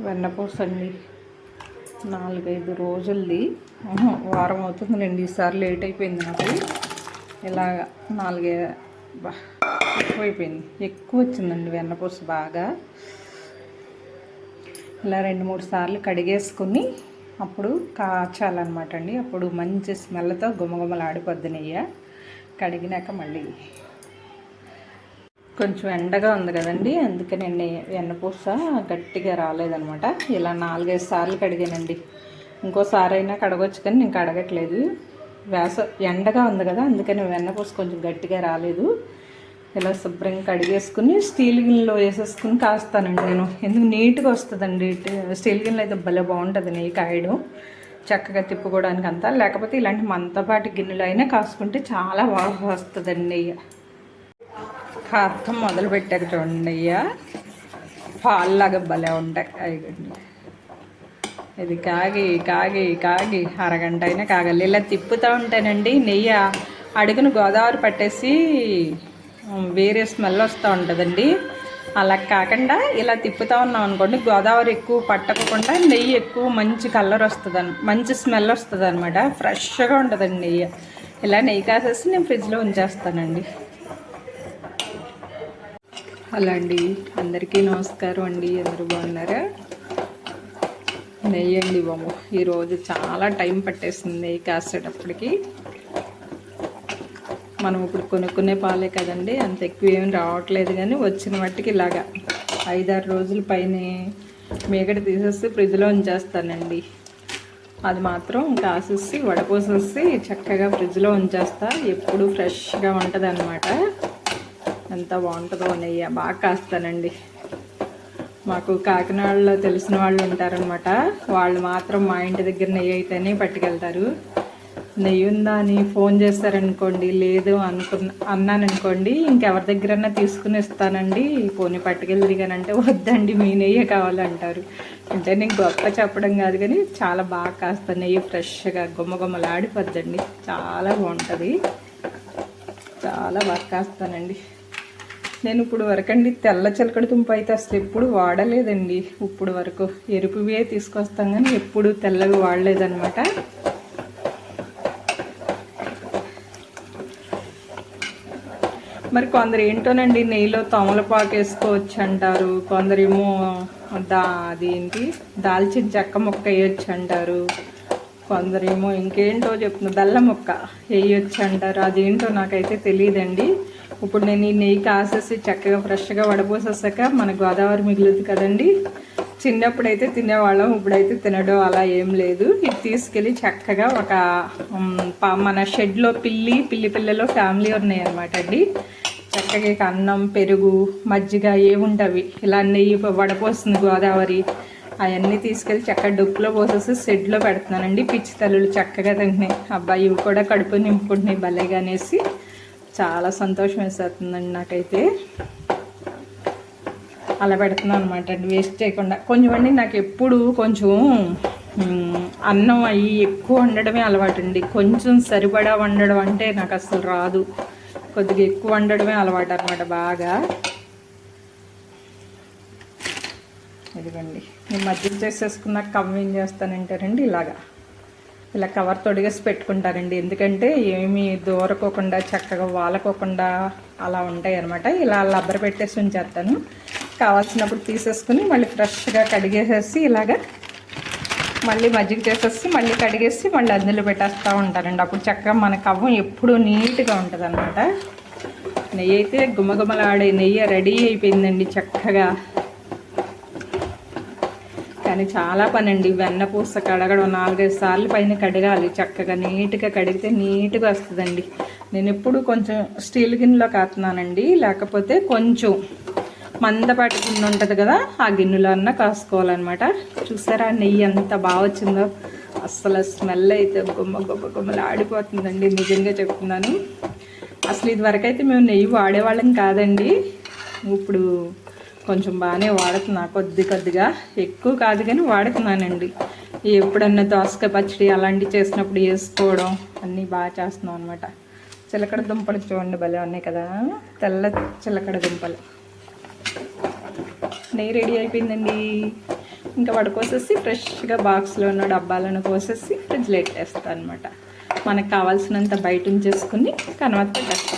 వెన్నపూస అండి 4-5 రోజులది, వారం అవుతుందిలేండి. ఈసారి లేట్ అయిపోయింది నాకు. ఇలాగ 4 ఎక్కువైపోయింది, ఎక్కువ వచ్చిందండి వెన్నపూస బాగా. ఇలా 2-3 సార్లు కడిగేసుకుని అప్పుడు కాచాలన్నమాట అండి. అప్పుడు మంచి స్మెల్తో గుమగుమలాడిపోద్ది నెయ్యి. కడిగినాక మళ్ళీ కొంచెం ఎండగా ఉంది కదండి, అందుకని వెన్నపూస గట్టిగా రాలేదనమాట. ఇలా 4-5 సార్లు కడిగానండి. ఇంకోసారి అయినా కడగొచ్చు, కానీ నేను కడగట్లేదు. ఎండగా ఉంది కదా, అందుకని వెన్నపూస కొంచెం గట్టిగా రాలేదు. ఇలా శుభ్రంగా కడిగేసుకుని స్టీల్ గిన్నెలో వేసేసుకుని కాస్తానండి నేను. ఎందుకు నీట్గా వస్తుందండి. స్టీల్ గిన్నెలో అయితే భలే బాగుంటుంది నెయ్యి కాయడం, చక్కగా తిప్పుకోవడానికి అంతా. లేకపోతే ఇలాంటి మందపాటి గిన్నెలో అయినా కాసుకుంటే చాలా బాగా వస్తుందండి నెయ్యి. కాస్త మొదలు పెట్టాక చూడండి, నెయ్యి పాల్లాగా భలే ఉంటాయి. అయ్యండి, ఇది కాగి కాగి కాగి అరగంట అయినా కాగాలి. ఇలా తిప్పుతూ ఉంటానండి. నెయ్యి అడుగును గోదావరి పట్టేసి వేరే స్మెల్ వస్తూ ఉంటుందండి. అలా కాకుండా ఇలా తిప్పుతూ ఉన్నాం అనుకోండి, గోదావరి ఎక్కువ పట్టకుండా నెయ్యి ఎక్కువ మంచి కలర్ వస్తుంది, మంచి స్మెల్ వస్తుంది అనమాట. ఫ్రెష్గా ఉంటుందండి నెయ్యి. ఇలా నెయ్యి కాసేసి నేను ఫ్రిడ్జ్లో ఉంచేస్తానండి. అలా అండి, అందరికీ నమస్కారం అండి. అందరూ బాగున్నారా? నెయ్యి అండి బాబు, ఈరోజు చాలా టైం పట్టేసింది నెయ్యి కాసేటప్పటికి. మనం ఇప్పుడు కొనుక్కునే పాలే కదండి, అంత ఎక్కువ ఏమి రావట్లేదు. కానీ వచ్చిన మట్టికి ఇలాగా 5-6 రోజుల పైనే మేగడ తీసేసి ఫ్రిడ్జ్లో ఉంచేస్తానండి. అది మాత్రం కాసేసి వడపోసేసి చక్కగా ఫ్రిడ్జ్లో ఉంచేస్తా. ఎప్పుడు ఫ్రెష్గా ఉంటుంది అన్నమాట. ఎంత బాగుంటుందో నెయ్యి. బాగా కాస్తానండి. మాకు కాకినాడలో తెలిసిన వాళ్ళు ఉంటారనమాట. వాళ్ళు మాత్రం మా ఇంటి దగ్గర నెయ్యి అయితేనే పట్టుకెళ్తారు. నెయ్యి ఉందా అని ఫోన్ చేస్తారనుకోండి, లేదు అన్నాననుకోండి, ఇంకెవరి దగ్గరన్నా తీసుకుని ఇస్తానండి, పోనీ పట్టుకెళ్ళిగానంటే వద్దండి మీ నెయ్యే కావాలంటారు. అంటే నేను గొప్ప చెప్పడం కాదు, కానీ చాలా బాగా కాస్తాను నెయ్యి. ఫ్రెష్గా గుమ్మగుమ్మలాడిపోద్దండి, చాలా బాగుంటుంది. చాలా బాగా కాస్తానండి. నేను ఇప్పుడు వరకండి తెల్ల చిలకడ దుంప అయితే అసలు ఎప్పుడు వాడలేదండి. ఇప్పుడు వరకు ఎరుపువే తీసుకొస్తాం, కానీ ఎప్పుడు తెల్లవి వాడలేదన్నమాట. మరి కొందరు ఏంటోనండి, నెయ్యిలో తమలపాకు వేసుకోవచ్చు అంటారు, కొందరేమో అదేంటి దాల్చిన చెక్క ముక్క వేయొచ్చు అంటారు, కొందరేమో ఇంకేంటో చెప్తున్నా బెల్లం ముక్క వేయొచ్చు అంటారు. అదేంటో నాకైతే తెలియదండి. ఇప్పుడు నేను ఈ నెయ్యి కాసేసి చక్కగా ఫ్రెష్గా వడపోసేసాక మన గోదావరి మిగులుతుంది కదండి. చిన్నప్పుడైతే తినేవాళ్ళం, ఇప్పుడైతే తినడం అలా ఏం లేదు. ఇది తీసుకెళ్ళి చక్కగా ఒక మన షెడ్లో పిల్లి పిల్లలో ఫ్యామిలీ ఉన్నాయన్నమాట అండి. చక్కగా అన్నం, పెరుగు, మజ్జిగ ఏముంటవి ఇలా నెయ్యి వడపోస్తుంది గోదావరి, అవన్నీ తీసుకెళ్ళి చక్కగా డొక్కులో పోసేసి షెడ్లో పెడుతున్నానండి. పిచ్చి తల్లులు చక్కగా తింటున్నాయి. అబ్బాయి ఇవి కూడా కడుపు నింపుకుంటున్నాయి భలేగా అనేసి చాలా సంతోషం వేసేస్తుందండి నాకైతే. అలా పెడుతున్నాను అనమాట అండి, వేస్ట్ చేయకుండా. కొంచెం అండి నాకు ఎప్పుడు కొంచెం అన్నం అయ్యి ఎక్కువ వండడమే అలవాటు అండి. కొంచెం సరిపడా వండడం అంటే నాకు అసలు రాదు. కొద్దిగా ఎక్కువ వండడమే అలవాటు అనమాట బాగా. ఇదిగండి, నేను మజ్జిగ చేసేసుకున్నాక కవ్వ ఏం చేస్తానంటారండి, ఇలా కవర్ తొడిగేసి పెట్టుకుంటారండి. ఎందుకంటే ఏమీ దూరకోకుండా చక్కగా వాలకోకుండా అలా ఉంటాయి అనమాట. ఇలా లబ్బర పెట్టేసి ఉంచేస్తాను. కావాల్సినప్పుడు తీసేసుకుని మళ్ళీ ఫ్రెష్గా కడిగేసేసి మళ్ళీ మజ్జిగ చేసేసి మళ్ళీ కడిగేసి మళ్ళీ అందులో పెట్టేస్తూ ఉంటారండి. అప్పుడు చక్కగా మన కవ్వం ఎప్పుడూ నీట్గా ఉంటుంది అనమాట. నెయ్యి అయితే గుమగుమలాడే నెయ్యి రెడీ అయిపోయిందండి చక్కగా. కానీ చాలా పని అండి, వెన్నపూస కడగడం 4-5 సార్లు పైన కడగాలి. చక్కగా నీట్గా కడిగితే నీట్గా వస్తుందండి. నేను ఎప్పుడు కొంచెం స్టీల్ గిన్నెలో కాస్తున్నానండి, లేకపోతే కొంచెం మందపాటి గిన్నె ఉంటుంది కదా, ఆ గిన్నెలో అన్నా కాసుకోవాలన్నమాట. చూసారా నెయ్యి ఎంత బాగా వచ్చిందో. అస్సలు స్మెల్ అయితే గుమ్మలు ఆడిపోతుందండి, నిజంగా చెప్తున్నాను. అసలు ఇది వరకైతే మేము నెయ్యి వాడేవాళ్ళం కాదండి. ఇప్పుడు కొంచెం బాగానే వాడుతున్నా, కొద్దిగా ఎక్కువ కాదు కానీ వాడుతున్నానండి. ఎప్పుడన్నా దోసకాయ పచ్చడి అలాంటివి చేసినప్పుడు వేసుకోవడం అన్నీ బాగా చేస్తున్నాం అనమాట. చిలకడ దుంపలు చూడండి భలే ఉన్నాయి కదా, తెల్ల చిలకడ దుంపలు. నెయ్యి రెడీ అయిపోయిందండి. ఇంకా వడకోసేసి ఫ్రెష్గా బాక్స్లోనో డబ్బాలను కోసేసి ఫ్రిడ్జ్లో పెట్టేస్తాను అనమాట. మనకు కావాల్సినంత బయట ఉంచేసుకుని కనవత పెట్టేస్తాను.